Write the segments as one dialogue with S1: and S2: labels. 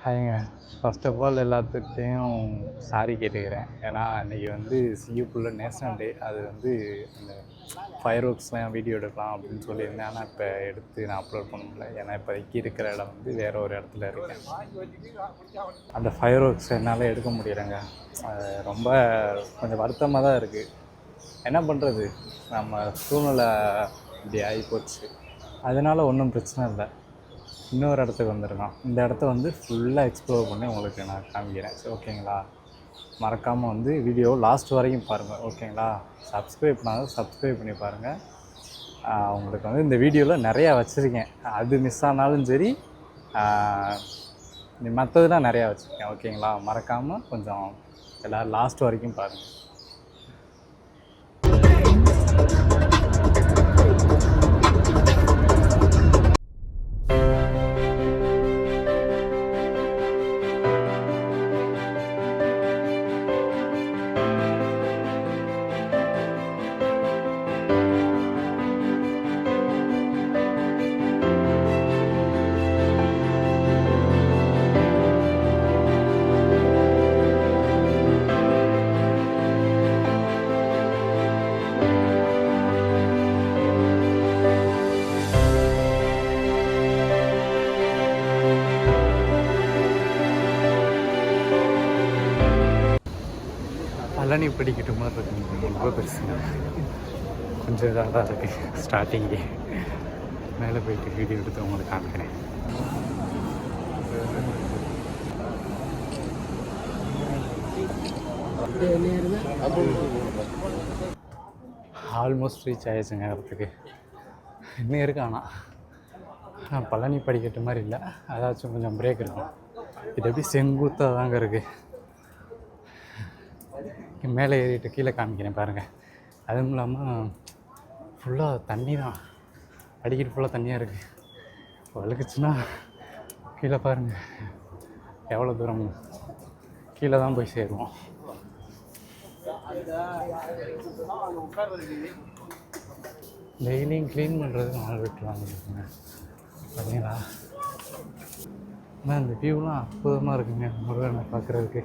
S1: ஹாய்ங்க. First of all எல்லாத்துக்கிட்டேயும் sorry கேட்டுக்கிறேன். ஏன்னா அன்றைக்கி வந்து சியூக்குள்ளே நேஷனல் டே. அது வந்து அந்த ஃபயர் ஒர்க்ஸ்லாம் வீடியோ எடுக்கலாம் அப்படின்னு சொல்லியிருந்தேன். ஆனால் இப்போ எடுத்து நான் அப்லோட் பண்ண முடியல. ஏன்னா இப்போதைக்கு இருக்கிற இடம் வந்து வேறு ஒரு இடத்துல இருக்கேன். அந்த ஃபயர் ஒர்க்ஸ் என்னால் எடுக்க முடியலைங்க. ரொம்ப கொஞ்சம் வருத்தமாக தான் இருக்குது. என்ன பண்ணுறது, நம்ம சூழ்நிலை இப்படி ஆகிப்போச்சு. அதனால் ஒன்றும் பிரச்சனை இல்லை. இன்னொரு இடத்துக்கு வந்துருக்கோம். இந்த இடத்த வந்து ஃபுல்லாக எக்ஸ்ப்ளோர் பண்ணி உங்களுக்கு நான் காமிக்கிறேன். சரி, ஓகேங்களா? மறக்காமல் வந்து வீடியோ லாஸ்ட் வரைக்கும் பாருங்கள், ஓகேங்களா? சப்ஸ்கிரைப் பண்ணாலும் சப்ஸ்கிரைப் பண்ணி பாருங்கள். உங்களுக்கு வந்து இந்த வீடியோவில் நிறையா வச்சுருக்கேன். அது மிஸ் ஆனாலும் சரி, மற்றதுலாம் நிறையா வச்சுருக்கேன், ஓகேங்களா? மறக்காமல் கொஞ்சம் எல்லோரும் லாஸ்ட் வரைக்கும் பாருங்கள். பழனி படிக்கிட்ட மாதிரி இருக்குங்க, ரொம்ப பெருசுங்க. கொஞ்சம் இதாக தான் இருக்குது ஸ்டார்டிங்கே. மேலே போயிட்டு வீடியோ எடுத்து உங்களுக்கு காமிக்கிறேன். ஆல்மோஸ்ட் ரீச் ஆகிடுச்சுங்க இடத்துக்கு. இன்னும் இருக்கு. ஆனால் பழனி படிக்கட்டு மாதிரி இல்லை, அதாச்சும் கொஞ்சம் பிரேக் இருக்கும். இது எப்படி செங்குத்தாக தாங்க இருக்குது. மேலே ஏறிட்டு கீழே காமிக்கிறேன் பாருங்கள். அதுவும் இல்லாமல் ஃபுல்லாக தண்ணி தான், அடிக்கிட்டு ஃபுல்லாக தண்ணியாக இருக்குது. வழுக்குச்சுன்னா கீழே பாருங்கள் எவ்வளோ தூரம் கீழே தான் போய் சேருவோம். டெய்லியும் க்ளீன் பண்ணுறது நாள் விட்டுருவாங்க பார்த்தீங்களா? ஆனால் இந்த வியூலாம் அற்புதமாக இருக்குங்க முருகனை பார்க்குறதுக்கு.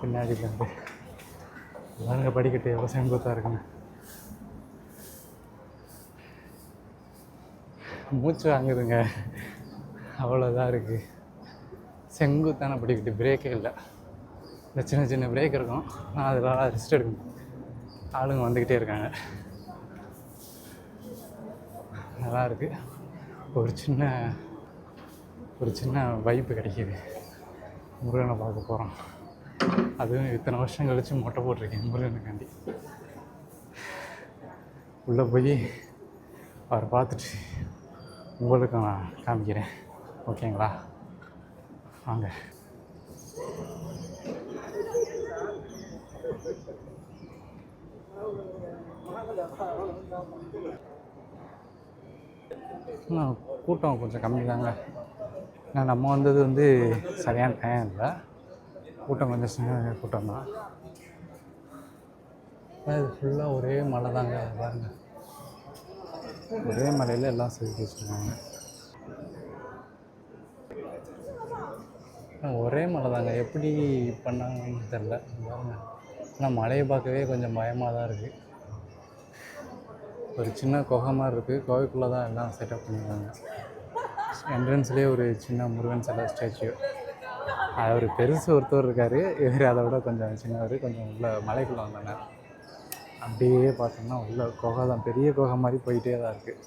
S1: பின்னாடியிலேருந்து பாருங்க படிக்கட்டு எவ்வளோ செங்குத்தாக இருக்குங்க. மூச்சு வாங்குதுங்க, அவ்வளோதான் இருக்குது. செங்குத்தான படிக்கட்டு, பிரேக்கே இல்லை. இந்த சின்ன சின்ன பிரேக் இருக்கும், நான் அதில் ரெஸ்ட் எடுக்கணும். ஆளுங்க வந்துக்கிட்டே இருக்காங்க, நல்லா இருக்குது. ஒரு சின்ன வைப்பு கிடைக்கிது. முருகனை பார்க்க போகிறோம். அதுவும் இத்தனை வருஷம் கழித்து மொட்டை போட்டிருக்கேன் முருகனுக்காண்டி. உள்ளே போய் அவரை பார்த்துட்டு உங்களுக்கு நான் காமிக்கிறேன், ஓகேங்களா? வாங்க. கூட்டம் கொஞ்சம் கம்மி தாங்க. ஏன்னா நம்ம வந்தது வந்து சரியான டைம் இல்லை. கூட்டம் கொஞ்சம் சின்ன கூட்டம் தான். இது ஃபுல்லாக ஒரே மலை தாங்க பாருங்கள். ஒரே மலையில் எல்லாம் செஞ்சு வச்சுருக்காங்க. ஒரே மலை தாங்க, எப்படி பண்ணாங்கன்னு தெரில பாருங்க. ஆனால் மலையை பார்க்கவே கொஞ்சம் பயமாக தான் இருக்குது. ஒரு சின்ன குகை மாதிரி இருக்குது, குகைக்குள்ளே தான் எல்லாம் செட்டப் பண்ணியிருக்காங்க. என்ட்ரன்ஸ்லேயே ஒரு சின்ன முருகன் சிலை ஸ்டாச்சு. அவர் பெருசு ஒருத்தர் இருக்கார், இவர் அதை விட கொஞ்சம் சின்னவர். கொஞ்சம் உள்ள மலைக்குள்ளே வந்தாங்க. அப்படியே பார்த்தோம்னா உள்ள குகை தான், பெரிய குகை மாதிரி போயிட்டே தான் இருக்குது.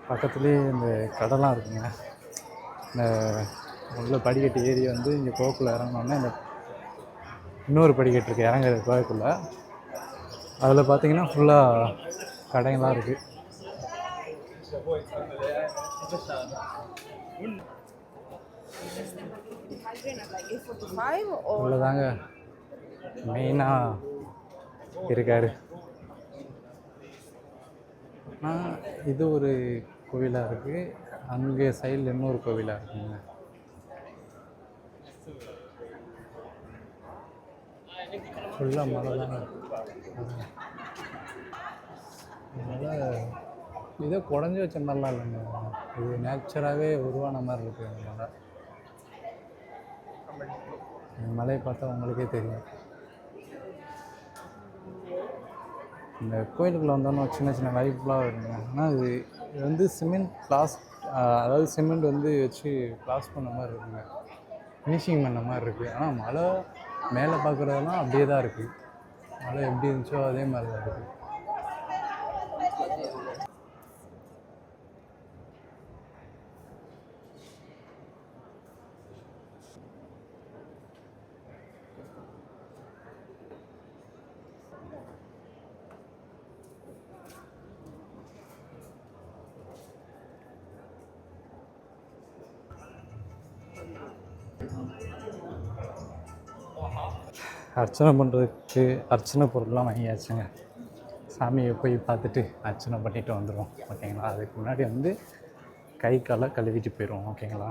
S1: பக்கத்துலேயே இந்த கடலாம் இருக்குங்க. இந்த உள்ள படிக்கட்டு ஏறி வந்து இங்கே கோக்குள்ளே இறங்கினோன்னே இந்த இன்னொரு படிக்கட்டு இருக்குது இறங்குற கோக்குள்ளே. அதில் பார்த்தீங்கன்னா ஃபுல்லாக கடைங்களாம் இருக்குது. அவ்வளோதாங்க மெயினாக இருக்கார். இது ஒரு கோவிலாக இருக்குது, அங்கே சைடில் இன்னொரு கோவிலாக இருக்குங்க. ஃபுல்லாக மழை தாங்க. அதனால் இதோ குடஞ்சி வச்ச மாதிரிலாம் இல்லைங்க, இது நேச்சராகவே உருவான மாதிரி இருக்குது இந்த மலை. இந்த மலையை பார்த்தா உங்களுக்கே தெரியும். இந்த கோயிலுக்குள்ளே வந்தோன்னா சின்ன சின்ன வைப்லாம் வருங்க. ஆனால் இது வந்து சிமெண்ட் அதாவது சிமெண்ட் வந்து வச்சு ப்ளாஸ் பண்ண மாதிரி இருக்குங்க, ஃபினிஷிங் பண்ண மாதிரி இருக்குது. ஆனால் மலை மேலே பார்க்குறதெல்லாம் அப்படியே தான் இருக்குது. மலை எப்படி இருந்துச்சோ அதே மாதிரி தான் இருக்குது. அர்ச்சனை பண்ணுறதுக்கு அர்ச்சனை பொருள்லாம் வாங்கியாச்சுங்க. சாமியை போய் பார்த்துட்டு அர்ச்சனை பண்ணிட்டு வந்துடுவோம், ஓகேங்களா. அதுக்கு முன்னாடி வந்து கை காலை கழுவிட்டு போயிடுவோம், ஓகேங்களா.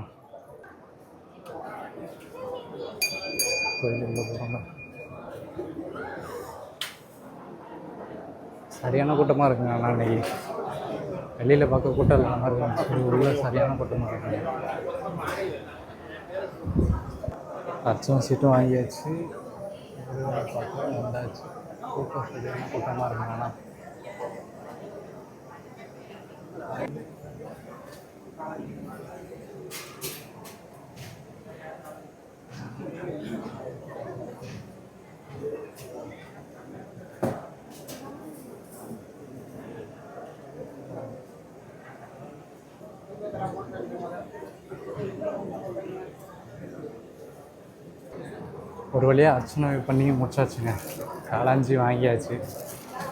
S1: கோயிலுக்குள்ளே போகிறோங்க. சரியான கூட்டமாக இருக்குங்க. ஆனால் இன்றைக்கி வெளியில் பார்க்க கூட்டம் இல்லாமல் இருக்கும், உள்ள சரியான கூட்டமாக இருக்குங்க. அர்ச்சனை சீட்டும் வாங்கியாச்சு, பார்க்க வந்தாச்சு. கூட்டம் சரியான கூட்டமாக இருக்குங்க. ஆனால் ஒரு வழியாக அர்ச்சனை பண்ணி முடிச்சாச்சுங்க. காளாஞ்சி வாங்கியாச்சு.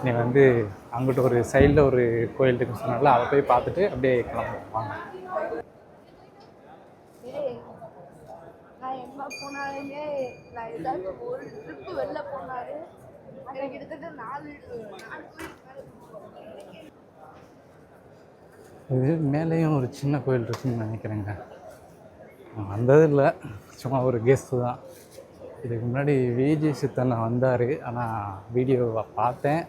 S1: நீ வந்து அங்கிட்ட ஒரு சைடில் ஒரு கோயில் இருக்குன்னு சொன்னால அதை போய் பார்த்துட்டு அப்படியே கிளம்புவோம், வாங்க.
S2: போனாலுமே நான் ஏதாச்சும் ஒரு ட்ரிப்பு வெளில போனாரு எனக்கு கிட்டத்தட்ட 4
S1: இது மேலேயும் ஒரு சின்ன கோயில் இருக்குன்னு நினைக்கிறேங்க. வந்தது இல்லை, சும்மா ஒரு கெஸ்ட்டு தான். இதுக்கு முன்னாடி விஜி சித்தனை வந்தார், ஆனால் வீடியோவை பார்த்தேன்,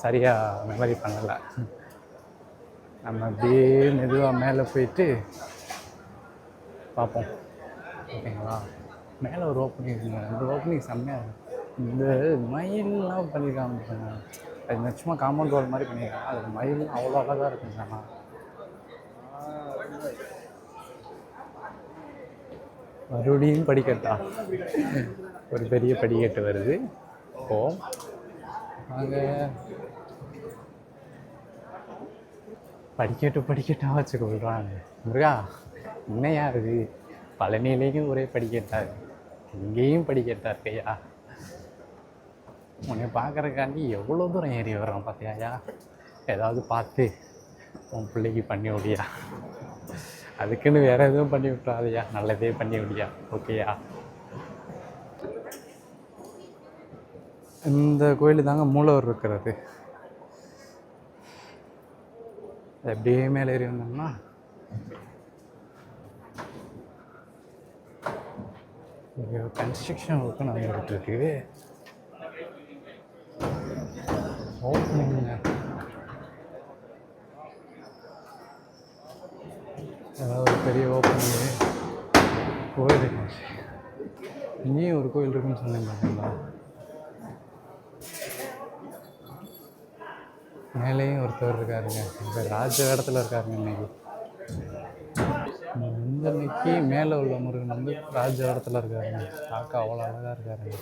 S1: சரியாக மெமரி பண்ணலை. நம்ம அப்படியே மெதுவாக மேலே போயிட்டு பார்ப்போம், ஓகேங்களா. மேலே ஒரு ஓப்பனிங் இருக்குங்க, இந்த ஓப்பனிங் செம்மையாக இருக்கும். இந்த மயிலெலாம் பண்ணியிருக்காங்க, அது நிச்சயமாக காம்பவுண்ட் வால் மாதிரி பண்ணியிருக்காங்க. அது மயில் அவ்வளோ அழகாக இருக்குங்க. ஆனால் மறுபடியும் படிக்கட்டா, ஒரு பெரிய படிக்கட்டு வருது. இப்போது நாங்கள் படிக்கட்டாக வச்சு கொள்கிறாங்க. முருகா, என்னையா இருக்குது, பழனியிலேயும் ஒரே படிக்கட்டா இருக்குது, இங்கேயும் படிக்கட்டா இருக்கையா. உன்னை பார்க்குறக்காண்டி எவ்வளோ தூரம் ஏறி வர்றான் பார்த்தியாயா. ஏதாவது பார்த்து உன் பிள்ளைக்கு பண்ணி விடியா, அதுக்குன்னு வேறு எதுவும் பண்ணி விட்றாதையா, நல்லதே பண்ணி விடியா, ஓகேயா. இந்த கோயில் தாங்க மூலவர் இருக்கிறது. அப்படியே மேலே ஏறி வந்தோம்னா கன்ஸ்ட்ரக்ஷன் ஒர்க்கு நடந்துகிட்டு இருக்கு. ஓப்பனிங்க, ஏதாவது ஒரு பெரிய ஓப்பனிங்கு கோயில். இங்கேயும் ஒரு கோயில் இருக்குன்னு சொன்னேன் பார்த்தீங்களா. மேலேயும் ஒருத்தர் இருக்காருங்க, இப்போ ராஜ இடத்துல இருக்காருங்க. இன்னைக்கு மேலே உள்ள முருகன் வந்து ராஜ இடத்துல இருக்காருங்க. பார்க்க அவ்வளோ அழகாக இருக்காருங்க.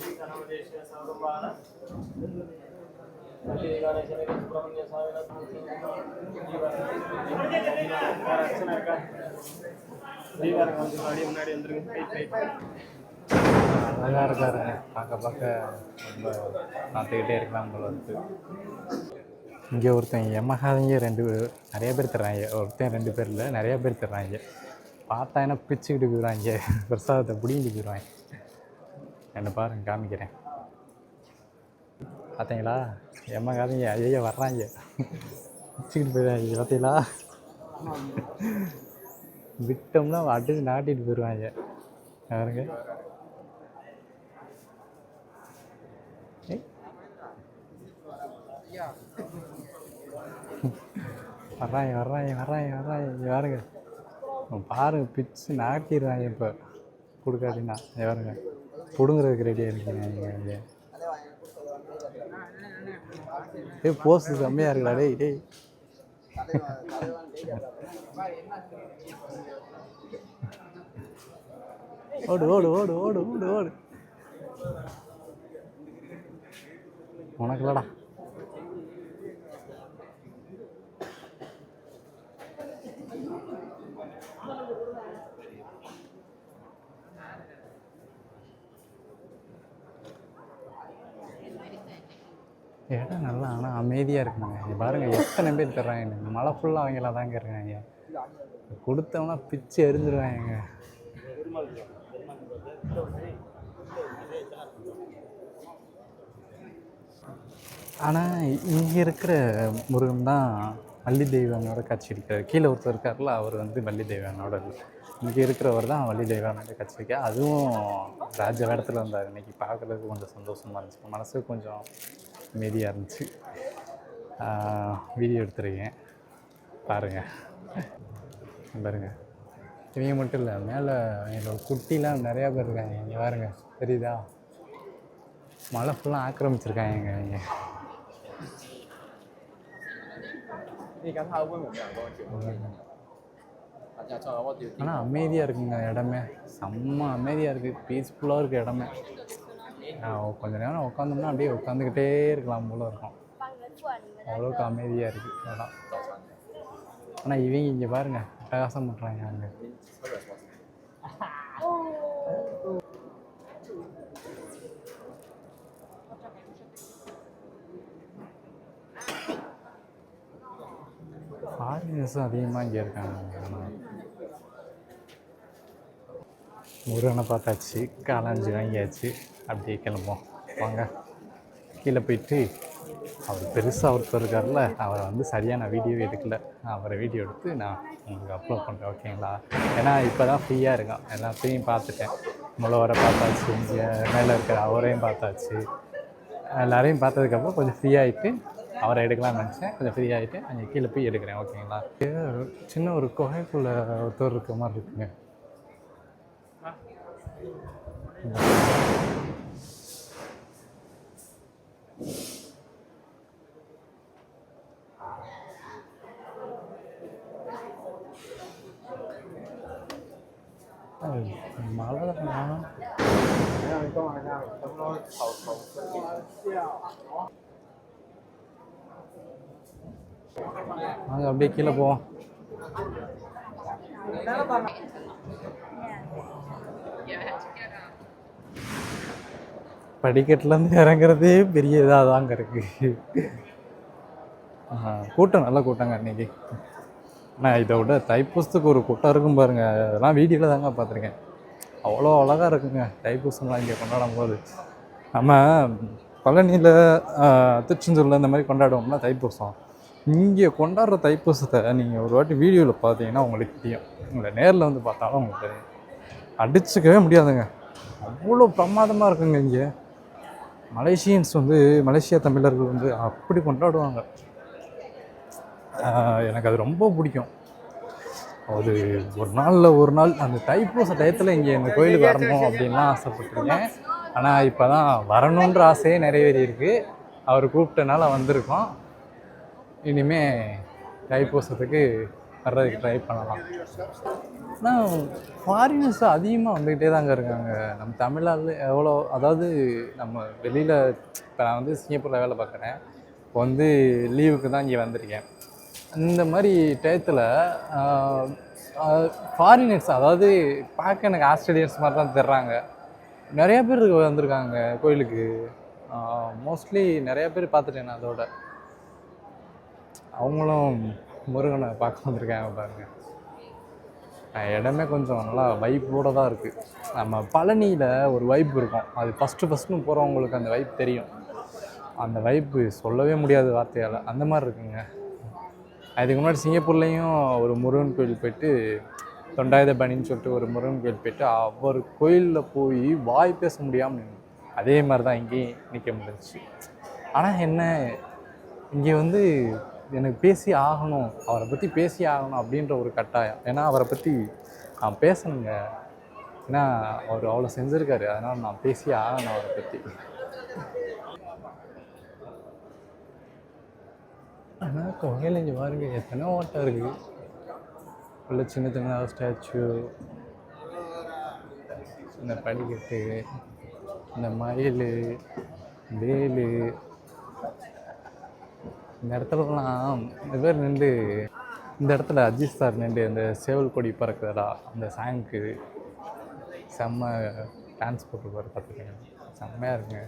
S1: அழகாக இருக்காருங்க, பார்க்க ரொம்ப பார்த்துக்கிட்டே இருக்கலாம் போல இருக்கு. இங்கே ஒருத்தன் எமகாதங்க நிறைய பேர் தர்றாங்க, ஒருத்தன் 2 பேர் இல்லை, நிறையா பேர் தர்றாங்க. பார்த்தா என்ன பிச்சுக்கிட்டு போயிடுவாங்க, பிரசாதத்தை பிடிங்கிட்டு போயிடுவாங்க. என்ன பாருங்க, காமிக்கிறேன், பார்த்தீங்களா. எமகாதங்க ஐயா வர்றாங்க, பிச்சுக்கிட்டு போயிடுவாங்க, பார்த்தீங்களா. விட்டோம்னா அடிச்சு நாட்டிட்டு போயிடுவாங்க பாருங்க. வர்றாங்க பாருங்க. பாருங்க பிச்சு நாட்டிடுறாங்க. இப்போ கொடுக்காதீங்கன்னா பாருங்க, பிடுங்குறதுக்கு ரெடியாக இருக்கீங்க இங்கே. போஸ்ட் செம்மையாக இருக்குடா டேய் டேய். ஓடு ஓடு ஓடு ஓடு ஓடு ஓடு. உனக்கு இல்லடா. இடம் நல்லா ஆனால் அமைதியாக இருக்குங்க. இங்கே பாருங்கள் எத்தனை பேர் தர்றாங்க. மழை ஃபுல்லாக அவங்களாம் தாங்க இருக்காங்க. கொடுத்தவனா பிச்சு எரிஞ்சிருவாங்க. ஆனால் இங்கே இருக்கிற முருகன் தான் வள்ளி தெய்வானோட காட்சி இருக்கார். கீழே ஒருத்தர் இருக்கார்ல, அவர் வந்து வள்ளி தெய்வானோட இல்லை. இங்கே இருக்கிறவர் தான் வள்ளி தெய்வானோட காட்சி இருக்கா. அதுவும் ராஜ வேடத்தில் இருந்தார். இன்றைக்கி பார்க்குறதுக்கு கொஞ்சம் சந்தோஷமாக இருந்துச்சு, மனசுக்கு கொஞ்சம் அமைதியாக இருந்துச்சு. வீடியோ எடுத்துருக்கேன் பாருங்கள். பாருங்கள், இவங்க மட்டும் இல்லை, மேலே என்னோட குட்டிலாம் நிறையா பேர் இருக்காங்க. இங்கே பாருங்க, தெரியுதா? மழை ஃபுல்லாக ஆக்கிரமிச்சிருக்காங்க இங்கே. ஆனால் அமைதியாக இருக்குங்க இடமே. செம்ம அமைதியாக இருக்குது, பீஸ்ஃபுல்லாக இருக்குது இடமே. கொஞ்ச நேரம் உட்காந்தோம்னா அப்படியே உட்காந்துக்கிட்டே இருக்கலாம் போல இருக்கும். அவ்வளோக்கு அமைதியாக இருக்குது இடம். ஆனால் இவங்க இங்கே பாருங்கள் அட்டகாசம் பண்ணுறாங்க அங்கே. ஃபாரினர்ஸும் அதிகமாக இங்கே இருக்காங்க. முருகனை பார்த்தாச்சு, காலாஞ்சி வாங்கியாச்சு. அப்படியே கிளம்போம் வாங்க. கீழே போயிட்டு அவர் பெருசாக ஒருத்தர் இருக்கார்ல, அவரை வந்து சரியாக நான் வீடியோவே எடுக்கல. அவரை வீடியோ எடுத்து நான் உங்களுக்கு அப்லோட் பண்ணுறேன், ஓகேங்களா? ஏன்னா இப்போ தான் ஃப்ரீயாக இருக்கான். எல்லாத்தையும் பார்த்துட்டேன். முளவரை பார்த்தாச்சு, இங்கே மேலே இருக்கிற அவரையும் பார்த்தாச்சு. எல்லாரையும் பார்த்ததுக்கப்புறம் கொஞ்சம் ஃப்ரீ ஆகிட்டு அவரை எடுக்கலாம்னு நினச்சேன். கொஞ்சம் ஃப்ரீ ஆகிட்டு அங்கே கீழே போய் எடுக்கிறேன், ஓகேங்களா? சின்ன ஒரு குகைக்குள்ளே ஒருத்தர் இருக்க மாதிரி இருக்குங்க. மழை வாங்க அப்படியே கீழே போவோம். படிக்கட்டுலேருந்து இறங்குறதே பெரிய இதாக தாங்க இருக்குது. கூட்டம் நல்ல கூட்டங்க அன்றைக்கி. ஆனால் இதை விட தைப்பூசத்துக்கு ஒரு கூட்டம் இருக்கும் பாருங்கள். அதெல்லாம் வீடியோவில் தாங்க பார்த்துருக்கேன். அவ்வளோ அழகாக இருக்குங்க தைப்பூசம்லாம் இங்கே கொண்டாடும் போது. நம்ம பழனியில் திருச்செந்தூரில் இந்த மாதிரி கொண்டாடுவோம்னா தைப்பூசம், இங்கே கொண்டாடுற தைப்பூசத்தை நீங்கள் ஒரு வாட்டி வீடியோவில் பார்த்தீங்கன்னா உங்களுக்கு தெரியும். உங்களை நேரில் வந்து பார்த்தாலும் உங்களுக்கு தெரியும். அடிச்சுக்கவே முடியாதுங்க, அவ்வளோ பிரமாதமாக இருக்குங்க. இங்கே மலேசியன்ஸ் வந்து, மலேசியா தமிழர்கள் வந்து அப்படி கொண்டாடுவாங்க. எனக்கு அது ரொம்ப பிடிக்கும். அது ஒரு நாள் அந்த தைப்பூச டயத்தில் இங்கே இந்த கோயிலுக்கு வரணும் அப்படின்லாம் ஆசைப்பட்டிருக்கேன். ஆனால் இப்போ தான் வரணுன்ற ஆசையே நிறைவேறி இருக்குது. அவர் கூப்பிட்டனால வந்திருக்கோம். இனிமேல் தைப்பூசத்துக்கு வர்றதுக்கு ட்ரை பண்ணலாம். ஆனால் ஃபாரினர்ஸ் அதிகமாக வந்துக்கிட்டே தாங்க இருக்காங்க. நம்ம தமிழ்நாட்டில் எவ்வளோ, அதாவது நம்ம வெளியில், இப்போ நான் வந்து சிங்கப்பூரில் வேலை பார்க்குறேன். இப்போ வந்து லீவுக்கு தான் இங்கே வந்திருக்கேன். இந்த மாதிரி டயத்தில் ஃபாரினர்ஸ், அதாவது பார்க்க எனக்கு ஆஸ்திரேலியன்ஸ் மாதிரி தான் தர்றாங்க. நிறையா பேர் வந்திருக்காங்க கோயிலுக்கு. மோஸ்ட்லி நிறையா பேர் பார்த்துட்டேன் நான். அதோட அவங்களும் முருகனை பார்க்க வந்திருக்காங்க பாருங்கள். இடமே கொஞ்சம் நல்லா வைப்போடு தான் இருக்குது. நம்ம பழனியில் ஒரு வைப் இருக்கும், அது ஃபஸ்ட்டு போகிறவங்களுக்கு அந்த வைப் தெரியும். அந்த வைப்பு சொல்லவே முடியாத வார்த்தையால், அந்த மாதிரி இருக்குங்க. அதுக்கு முன்னாடி சிங்கப்பூர்லேயும் ஒரு முருகன் கோயில் போயிட்டு, தொண்டாயுதபாணின்னு சொல்லிட்டு ஒரு முருகன் கோயில் போயிட்டு, அவர் கோயிலில் போய் வாய் பேச முடியாமல் அதே மாதிரி தான் இங்கேயும் நிற்க முடிஞ்சிச்சு. ஆனால் என்ன, இங்கே வந்து எனக்கு பேசி ஆகணும், அவரை பற்றி பேசி ஆகணும் அப்படின்ற ஒரு கட்டாயம். ஏன்னா அவரை பற்றி நான் பேசணுங்க. ஏன்னா அவர் அவ்வளோ செஞ்சுருக்காரு, அதனால் நான் பேசி ஆகணும் அவரை பற்றி. ஆனால் கோயில் இங்கே பாருங்க எத்தனை ஓட்டம் இருக்குது. உள்ள சின்ன சின்னதாக ஸ்டாச்சு, இந்த படிக்கட்டு, இந்த மயில், வேலு, இந்த இடத்துலலாம் இந்த பேர் நின்று, இந்த இடத்துல அஜித் சார் நின்று அந்த சேவல் கொடி பறக்குதடா அந்த சாங்க்கு செம்ம டான்ஸ் போட்டுருப்பாரு, பார்த்துருக்கேன். செம்மையாக இருக்குங்க.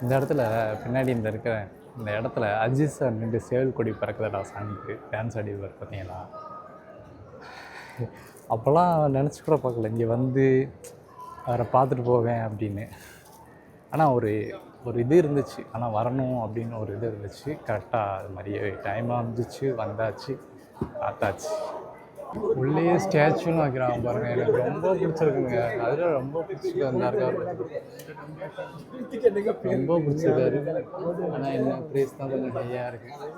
S1: இந்த இடத்துல பின்னாடி இந்த இடத்துல அஜித் சார் நின்று சேவல் கொடி பறக்குதடா சாங்க்கு டான்ஸ் ஆடிவார் பார்த்தீங்களா. அப்போல்லாம் நினச்சி கூட பார்க்கல இங்கே வந்து அவரை பார்த்துட்டு போவேன் அப்படின்னு. ஆனால் ஒரு இது இருந்துச்சு, ஆனால் வரணும் அப்படின்னு ஒரு இது இருந்துச்சு. கரெக்டாக அது மாதிரியே டைமாக வந்துச்சு, வந்தாச்சு, பார்த்தாச்சு. உள்ளே ஸ்டாச்சுன்னு வைக்கிறாங்க பாருங்கள், எனக்கு ரொம்ப பிடிச்சிருக்குங்க. அதில் ரொம்ப பிடிச்சிட்டு வந்தாருக்காரு, ரொம்ப பிடிச்சிருக்காரு. ஆனால் என்ன ப்ரைஸ் தான் கொஞ்சம் ஹையாக இருக்குது.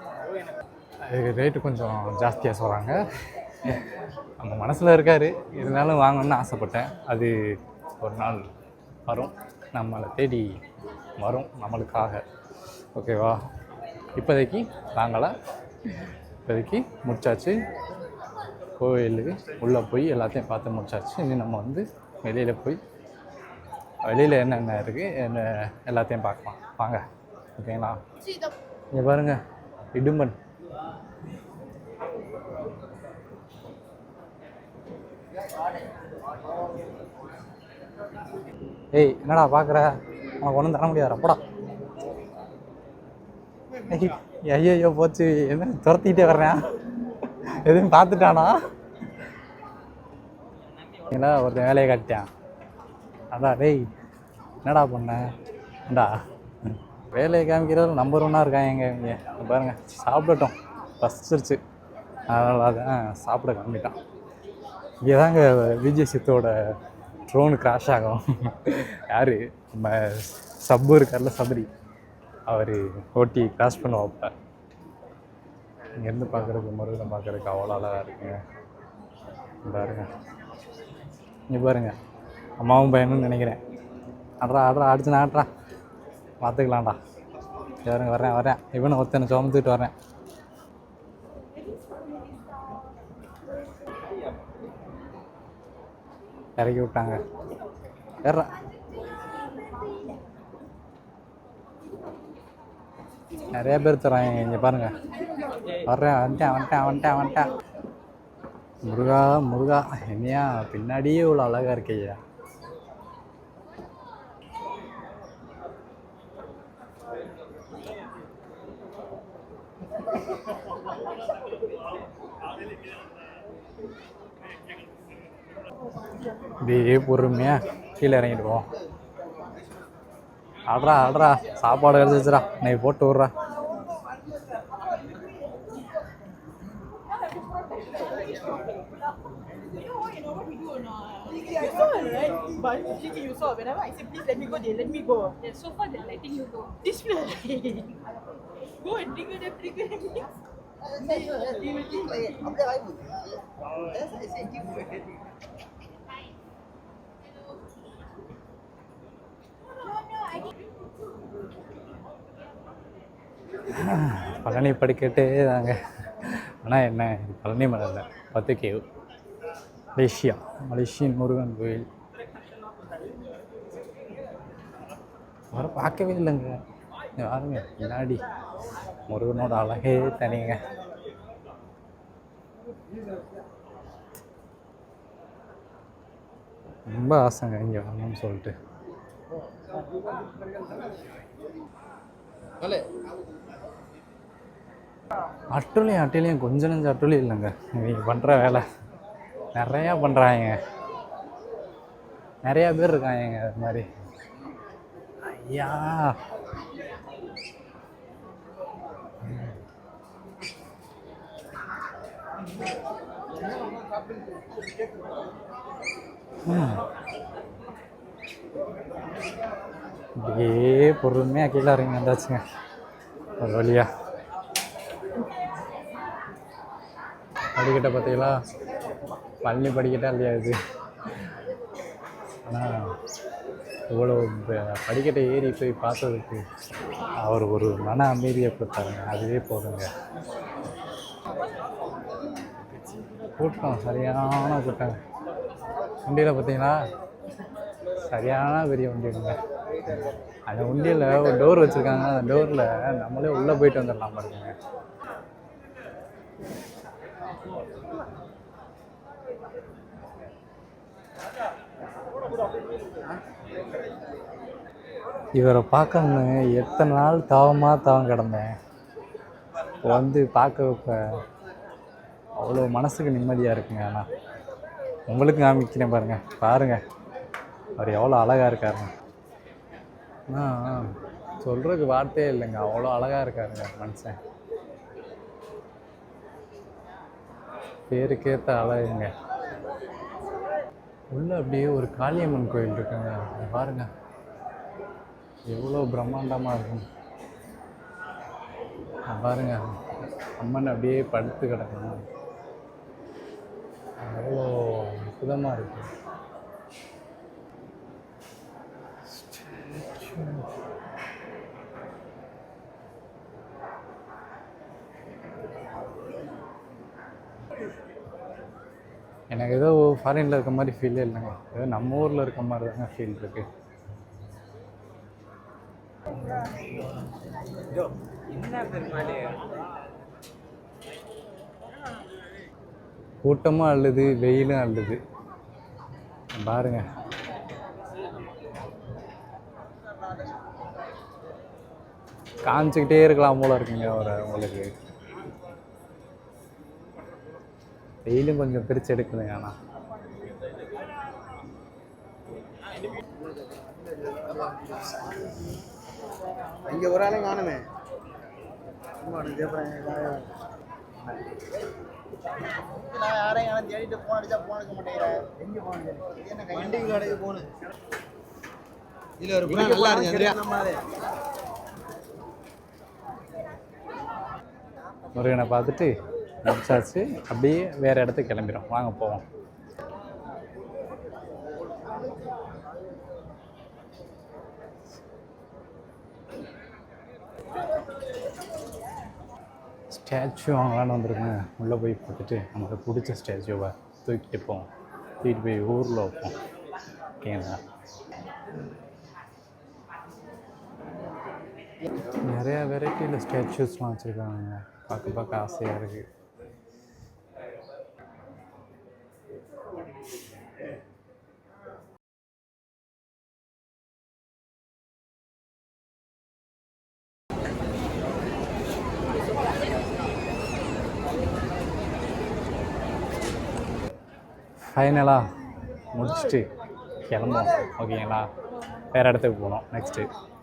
S1: அதுக்கு ரேட்டு கொஞ்சம் ஜாஸ்தியாக சொல்கிறாங்க. நம்ம மனசில் இருக்கார், இருந்தாலும் வாங்கணும்னு ஆசைப்பட்டேன். அது ஒரு நாள் வரும், நம்மளை தேடி வரும் நம்மளுக்காக. ஓகேவா? இப்போதைக்கு வாங்கலை, இப்போதைக்கு முடிச்சாச்சு. கோயிலுக்கு உள்ளே போய் எல்லாத்தையும் பார்த்து முடிச்சாச்சு. இனி நம்ம வந்து வெளியில் போய் வெளியில் என்னென்ன இருக்குது என்ன எல்லாத்தையும் பார்க்கலாம் வாங்க. ஓகேங்களா? இங்கே பாருங்கள், இடும்பன். ஏய் என்னடா பார்க்குற, உனக்கு ஒன்றும் தர முடியாது அப்படா. ஐயோ போச்சு, என்ன துரத்திக்கிட்டே வர்றேன், எதுவும் பார்த்துட்டானா? ஏன்னா ஒருத்தன் வேலையை காட்டிட்டான். அடா டேய் என்னடா பண்ணேன்டா, வேலையை காமிக்கிறது நம்பர் 1 இருக்காங்க இங்கே பாருங்க. சாப்பிடட்டும், பசிச்சிருச்சு, அதனால அதான் சாப்பிட கிளம்பிட்டான். இங்கே தாங்க விஜய் சித்தோட ட்ரோனு கிராஷ் ஆகும். யார் நம்ம சப்பு இருக்கார்ல, சபரி, அவர் ஓட்டி கிராஷ் பண்ணுவாப்ப. இங்கேருந்து பார்க்குறதுக்கு முருகனை பார்க்குறதுக்கு அவ்வளோ அழகாக இருக்குங்க. பாருங்க, இங்கே பாருங்க, அம்மாவும் பையனும் நினைக்கிறேன். ஆடுறா அடிச்சுனா ஆடுறா, பார்த்துக்கலாம்டா. பாருங்க, வரேன் இவனை ஒருத்தனை சுமந்துட்டு வரேன். இறக்கி விட்டாங்க, ஏறா. நிறைய பேர் தராங்க இங்கே பாருங்கள். வந்துட்டேன். முருகா என்னையா பின்னாடியே இவ்வளோ அழகாக இருக்கையா. இப்படியே பொறுமையாக கீழே இறங்கிடுவோம். ஆடுறா சாப்பாடு கிடச்சிச்சுரா, நீ போட்டு விட்றா.
S3: But Gigi, you saw whenever I say please let me go, they let me go.
S2: Yeah, so far they're letting you go.
S3: This way. Go and trigger them. They will think like அப்படியே வாய் மூடு. That's I said you go.
S1: Palani படிக்கட்டு தாங்க. ஆனால் என்ன, பழனி மலை இல்லை, 10 cave. Malaysian Murugan கோயில் வர பார்க்கவே இல்லைங்க. யாருங்க பின்னாடி முருகனோட அழகே தனிங்க. ரொம்ப ஆசைங்க இங்கே வரணும்னு சொல்லிட்டு. அட்டுலையும் கொஞ்சம் நஞ்சம் அட்டுலையும் இல்லைங்க. இவங்க பண்ணுற வேலை நிறையா பண்ணுறாங்க, நிறையா பேர் இருக்காங்க அது மாதிரி. ஐயா பொறுமையாக கீழே இறங்கி வந்தாச்சுங்க ஒரு வழியா. படிக்கட்டை பார்த்தீங்களா, பழனி படிக்கட்டா இல்லையா இது? ஆனால் இவ்வளோ படிக்கட்டை ஏறி போய் பார்த்ததுக்கு அவர் ஒரு மன அமைதியை கொடுத்தாருங்க, அதுவே போதுங்க. கூட்டம் சரியான கூட்டம். வண்டியில் பார்த்தீங்களா சரியான பெரிய வண்டிங்க. அந்த வண்டியில் ஒரு டோர் வச்சுருக்காங்க, அந்த டோரில் நம்மளே உள்ளே போயிட்டு வந்துடலாம் பாருங்க. இவரை பார்க்கணுன்னு எத்தனை நாள் தாவம் கிடந்தேன். வந்து பார்க்க இப்போ அவ்வளோ மனசுக்கு நிம்மதியாக இருக்குங்க. ஆனால் உங்களுக்கு காமிக்கிறேன் பாருங்கள் அவர் எவ்வளோ அழகாக இருக்காருங்க. சொல்கிறதுக்கு வார்த்தையே இல்லைங்க, அவ்வளோ அழகாக இருக்காருங்க மனுஷன். பேருக்கேற்ற அழகுங்க. உள்ள அப்படியே ஒரு காளியம்மன் கோயில் இருக்குங்க, பாருங்க எவ்வளோ பிரம்மாண்டமாக இருக்கும் பாருங்க. அம்மன் அப்படியே படுத்து கிடக்கணும், அவ்வளோ அற்புதமாக இருக்கு. எனக்கு ஏதோ ஃபாரினில் இருக்க மாதிரி ஃபீலே இல்லைங்க, ஏதோ நம்ம ஊரில் இருக்க மாதிரி தாங்க ஃபீல் இருக்கு. கூட்டமும் அள்ளுது, வெயிலும் அள்ளுது பாருங்க. காமிச்சுக்கிட்டே இருக்கலாம் போல இருக்குங்க அவரை. உங்களுக்கு வெயிலும் கொஞ்சம் பிரித்து எடுக்குதுங்க. ஆனால்
S4: இங்கே ஒரு ஆளையும் காணுமே. நான் யாரையும் தேடிட்டு போன் அடிச்சா போன் எடுக்க மாட்டேங்கிறேன். எங்கே போனது என்ன வண்டிக்கு கடைக்கு போகணும். இதில் ஒரு பிளான் நல்லா இருக்கு.
S1: முருகனை பார்த்துட்டு முடிச்சாச்சு, அப்படியே வேறு இடத்துக்கு கிளம்பிடும். வாங்க போவோம். ஸ்டாச்சு வாங்கலான்னு வந்துருக்குங்க. உள்ளே போய் பார்த்துட்டு நமக்கு பிடிச்ச ஸ்டாச்சுவை தூக்கிட்டு போவோம், தூக்கிட்டு போய் ஊரில் வைப்போம். ஓகேங்களா? நிறையா வெரைட்டியில் ஸ்டாச்சூஸ்லாம் வச்சுருக்காங்க, பார்க்க ஆசையாக இருக்குது. ஃபைனலாக முடிச்சுட்டு கிளம்போம். ஓகேங்களா? வேறு இடத்துக்கு போகணும் நெக்ஸ்ட்டு.